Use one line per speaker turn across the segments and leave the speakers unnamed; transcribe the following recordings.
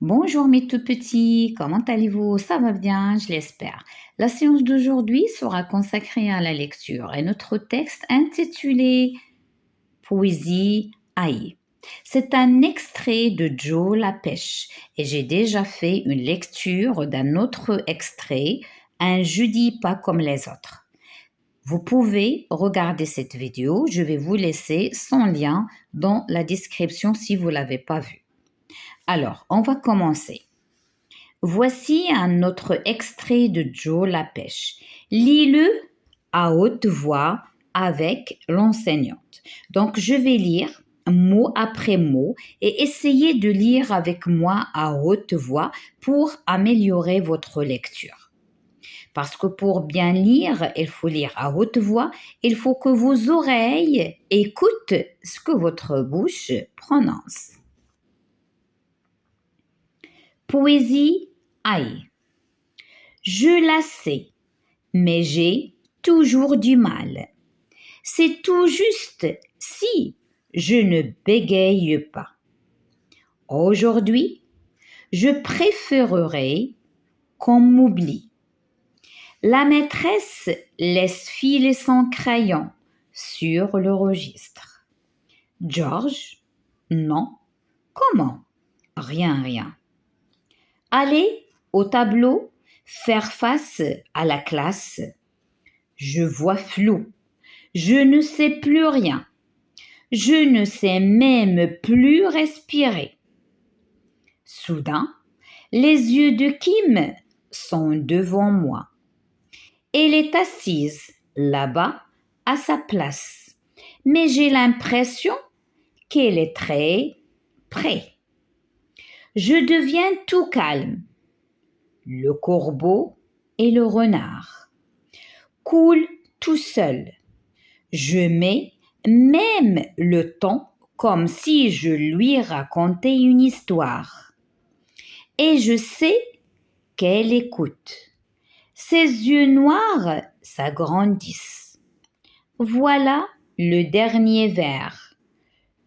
Bonjour mes tout petits, comment allez-vous? Ça va bien, je l'espère. La séance d'aujourd'hui sera consacrée à la lecture et notre texte intitulé Poésie Haï. C'est un extrait de Joe la pêche et j'ai déjà fait une lecture d'un autre extrait, Un jeudi pas comme les autres. Vous pouvez regarder cette vidéo, je vais vous laisser son lien dans la description si vous ne l'avez pas vu. Alors, on va commencer. Voici un autre extrait de Joe la pêche. Lis-le à haute voix avec l'enseignante. Donc, je vais lire mot après mot et essayer de lire avec moi à haute voix pour améliorer votre lecture. Parce que pour bien lire, il faut lire à haute voix, il faut que vos oreilles écoutent ce que votre bouche prononce. Poésie Haï. Je la sais, mais j'ai toujours du mal. C'est tout juste si je ne bégaye pas. Aujourd'hui, je préférerais qu'on m'oublie. La maîtresse laisse filer son crayon sur le registre. George? Non. Comment? Rien. Allez au tableau faire face à la classe. Je vois flou. Je ne sais plus rien. Je ne sais même plus respirer. Soudain, les yeux de Kim sont devant moi. Elle est assise là-bas à sa place, mais j'ai l'impression qu'elle est très près. Je deviens tout calme. Le corbeau et le renard coulent tout seuls. Je mets même le ton comme si je lui racontais une histoire. Et je sais qu'elle écoute. Ses yeux noirs s'agrandissent. Voilà le dernier vers.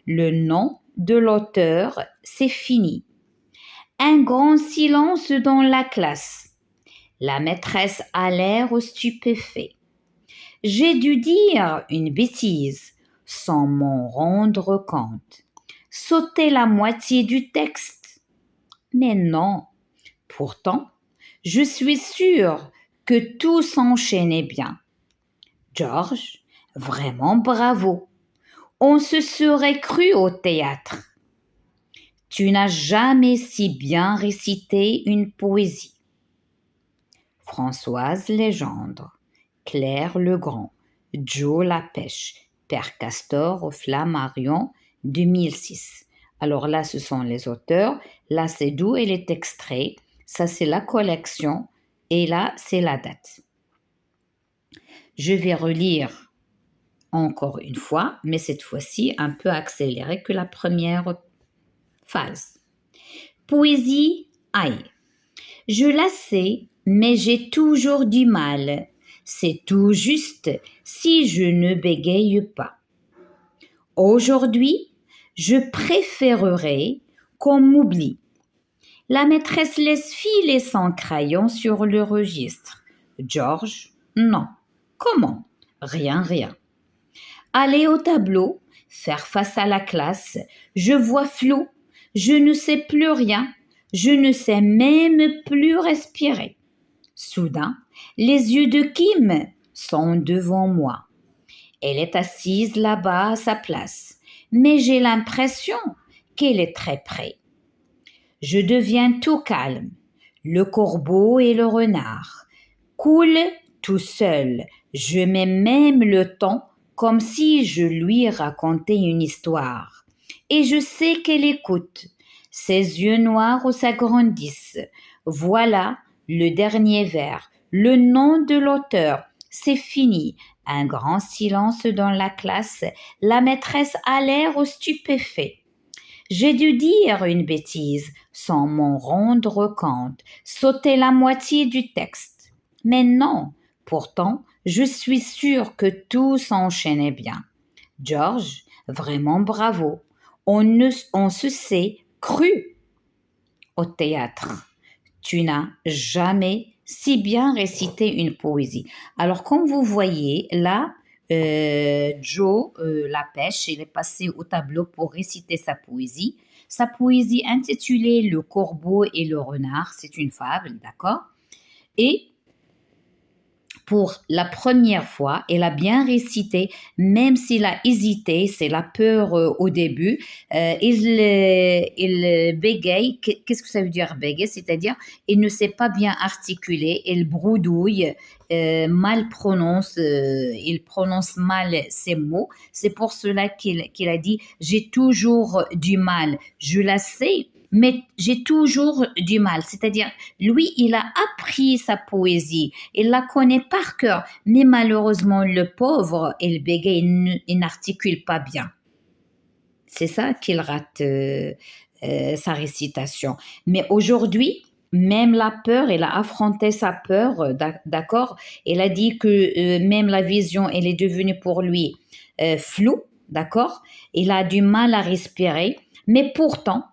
Le nom de l'auteur, c'est fini. Un grand silence dans la classe. La maîtresse a l'air stupéfait. J'ai dû dire une bêtise sans m'en rendre compte. Sauter la moitié du texte. Mais non. Pourtant, je suis sûre que tout s'enchaînait bien. George, vraiment bravo. On se serait cru au théâtre. Tu n'as jamais si bien récité une poésie. Françoise Legendre, Claire Legrand, Joe la pêche, Père Castor au Flammarion, 2006. Alors là, ce sont les auteurs. Là, c'est d'où elle est extrait. Ça, c'est la collection. Et là, c'est la date. Je vais relire encore une fois, mais cette fois-ci un peu accéléré que la première phase. Poésie Haï. Je la sais, mais j'ai toujours du mal. C'est tout juste si je ne bégaye pas. Aujourd'hui, je préférerais qu'on m'oublie. La maîtresse laisse filer son crayon sur le registre. George? Non. Comment? Rien. Aller au tableau, faire face à la classe, je vois flou, je ne sais plus rien, je ne sais même plus respirer. Soudain, les yeux de Kim sont devant moi. Elle est assise là-bas à sa place, mais j'ai l'impression qu'elle est très près. Je deviens tout calme. Le corbeau et le renard coulent tout seuls. Je mets même le ton comme si je lui racontais une histoire. Et je sais qu'elle écoute. Ses yeux noirs s'agrandissent. Voilà le dernier vers. Le nom de l'auteur. C'est fini. Un grand silence dans la classe. La maîtresse a l'air stupéfait. J'ai dû dire une bêtise sans m'en rendre compte, sauter la moitié du texte. Mais non, pourtant, je suis sûre que tout s'enchaînait bien. George, vraiment bravo. On se sait cru au théâtre. Tu n'as jamais si bien récité une poésie. Alors, comme vous voyez, là, Joe la pêche, il est passé au tableau pour réciter sa poésie. Sa poésie intitulée Le corbeau et le renard, c'est une fable, d'accord? Et pour la première fois, elle a bien récité, même s'il a hésité, c'est la peur au début. Il bégaye. Qu'est-ce que ça veut dire bégayer? C'est-à-dire, il ne sait pas bien articuler, il bredouille, il prononce mal ses mots. C'est pour cela qu'il a dit, j'ai toujours du mal. Je la sais, mais j'ai toujours du mal. C'est-à-dire, lui, il a appris sa poésie, il la connaît par cœur, mais malheureusement, le pauvre, il bégaye, il n'articule pas bien. C'est ça qu'il rate sa récitation. Mais aujourd'hui, même la peur, il a affronté sa peur, d'accord? Il a dit que même la vision, elle est devenue pour lui floue, d'accord? Il a du mal à respirer, mais pourtant,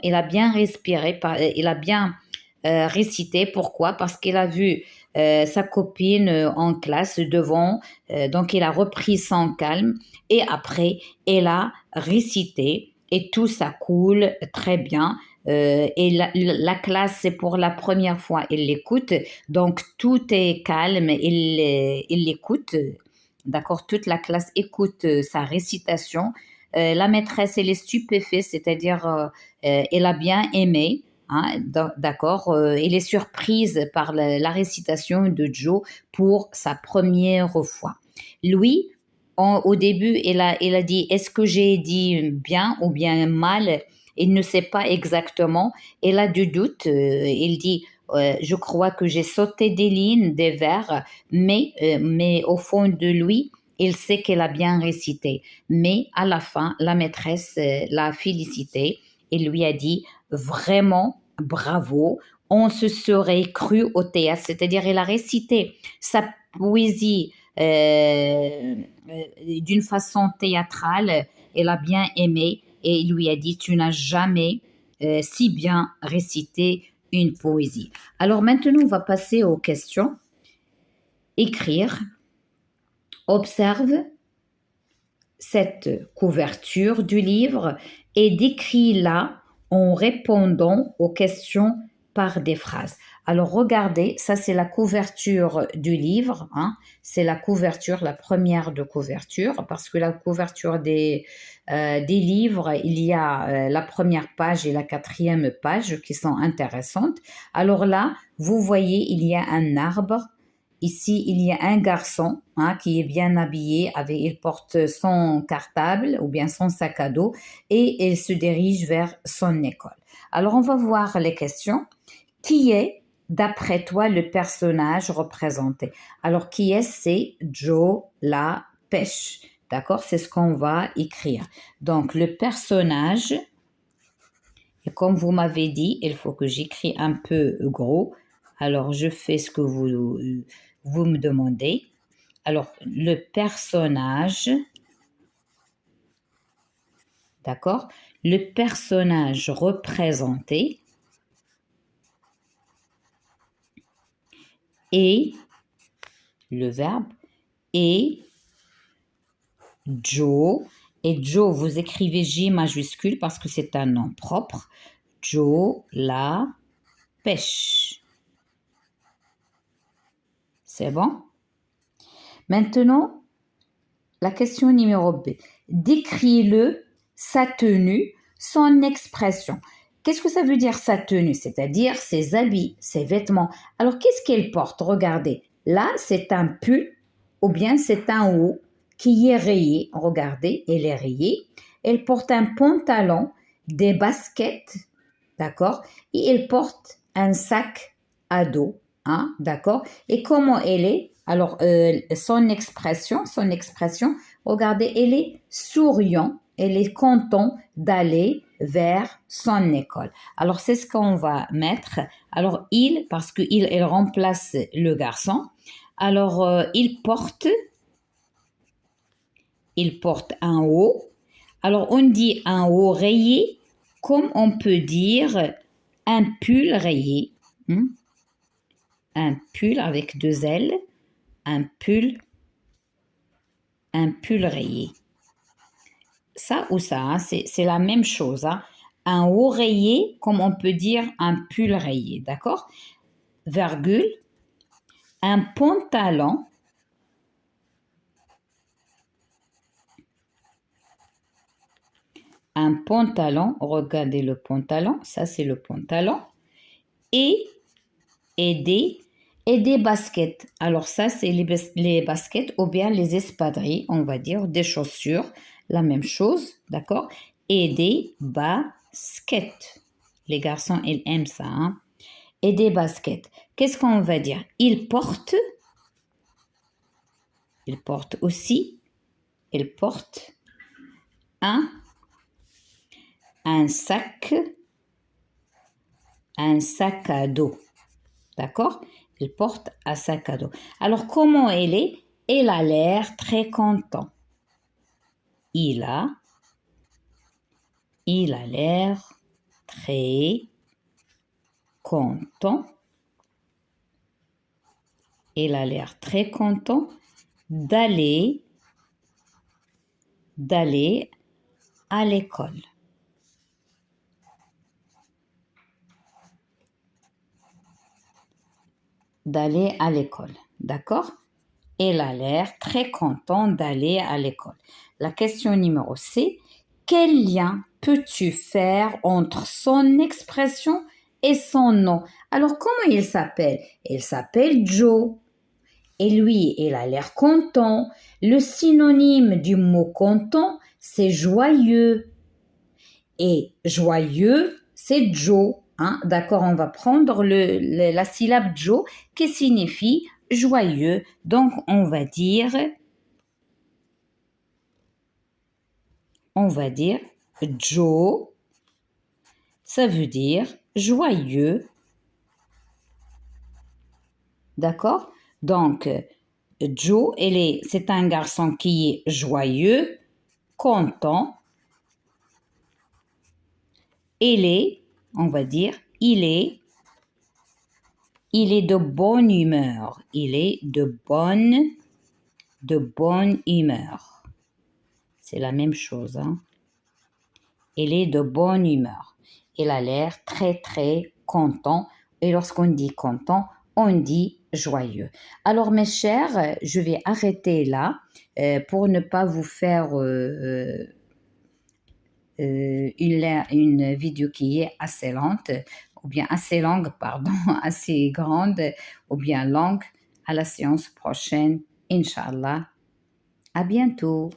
il a bien respiré, il a bien récité. Pourquoi? Parce qu'il a vu sa copine en classe devant, donc il a repris son calme et après, il a récité et tout ça coule très bien. Et la classe, c'est pour la première fois, il l'écoute, donc tout est calme, il l'écoute, d'accord, toute la classe écoute sa récitation. La maîtresse, elle est stupéfaite, c'est-à-dire, elle a bien aimé. Hein, d'accord, elle est surprise par la récitation de Joe pour sa première fois. Lui, au début, il a dit, est-ce que j'ai dit bien ou bien mal? Il ne sait pas exactement. Il a du doute. Il dit, je crois que j'ai sauté des lignes, des vers, mais au fond de lui, il sait qu'elle a bien récité. Mais à la fin, la maîtresse l'a félicité et lui a dit, vraiment, bravo, on se serait cru au théâtre. C'est-à-dire, il a récité sa poésie d'une façon théâtrale, elle a bien aimé et il lui a dit, tu n'as jamais si bien récité une poésie. Alors maintenant, on va passer aux questions. Écrire, observe cette couverture du livre et décris-la en répondant aux questions par des phrases. Alors regardez, ça c'est la couverture du livre, hein. C'est la couverture, la première de couverture, parce que la couverture des livres, il y a la première page et la quatrième page qui sont intéressantes. Alors là, vous voyez, il y a un arbre. Ici, il y a un garçon, hein, qui est bien habillé, il porte son cartable ou bien son sac à dos et il se dirige vers son école. Alors, on va voir les questions. Qui est, d'après toi, le personnage représenté? Alors, qui est? C'est Joe la pêche. D'accord? C'est ce qu'on va écrire. Donc, le personnage, et comme vous m'avez dit, il faut que j'écris un peu gros. Alors, je fais ce que vous me demandez. Alors, le personnage, d'accord? Le personnage représenté est, le verbe, est Joe. Et Joe, vous écrivez J majuscule parce que c'est un nom propre. Joe la pêche. C'est bon? Maintenant, la question numéro B. Décris-le, sa tenue, son expression. Qu'est-ce que ça veut dire sa tenue? C'est-à-dire ses habits, ses vêtements. Alors, qu'est-ce qu'elle porte? Regardez. Là, c'est un pull ou bien c'est un haut qui est rayé. Regardez, elle est rayée. Elle porte un pantalon, des baskets, d'accord? Et elle porte un sac à dos, hein, d'accord? Et comment elle est? Alors, son expression, regardez, elle est souriant, elle est content d'aller vers son école. Alors, c'est ce qu'on va mettre. Alors, parce qu'il elle remplace le garçon. Alors, il porte un haut. Alors, on dit un haut rayé, comme on peut dire un pull rayé. Un pull avec 2 L. Un pull rayé. Ça ou ça, hein, c'est la même chose. Hein. Un haut rayé, comme on peut dire un pull rayé, d'accord? Virgule. Un pantalon. Un pantalon, regardez le pantalon, ça c'est le pantalon. Et des baskets. Alors ça, c'est les baskets ou bien les espadrilles, on va dire, des chaussures, la même chose, d'accord? Et des baskets. Les garçons, ils aiment ça. Hein? Et des baskets. Qu'est-ce qu'on va dire? Ils portent aussi, ils portent un sac à dos. D'accord? Il porte un sac à dos. Alors, comment elle est? Elle a l'air très content. Il a l'air très content. Il a l'air très content d'aller à l'école. D'aller à l'école, d'accord? Elle a l'air très content d'aller à l'école. La question numéro C, quel lien peux-tu faire entre son expression et son nom? Alors, comment il s'appelle? Il s'appelle Joe. Et lui, il a l'air content. Le synonyme du mot content, c'est joyeux. Et joyeux, c'est Joe. Hein? D'accord, on va prendre la syllabe Joe qui signifie joyeux. Donc, on va dire Joe, ça veut dire joyeux. D'accord? Donc, Joe, c'est un garçon qui est joyeux, content. On va dire, il est de bonne humeur. Il est de bonne humeur. C'est la même chose. Hein? Il est de bonne humeur. Il a l'air très, très content. Et lorsqu'on dit content, on dit joyeux. Alors, mes chers, je vais arrêter là pour ne pas vous faire une vidéo qui est assez lente, ou bien assez longue, pardon, assez grande, ou bien longue. À la séance prochaine, Inch'Allah. À bientôt.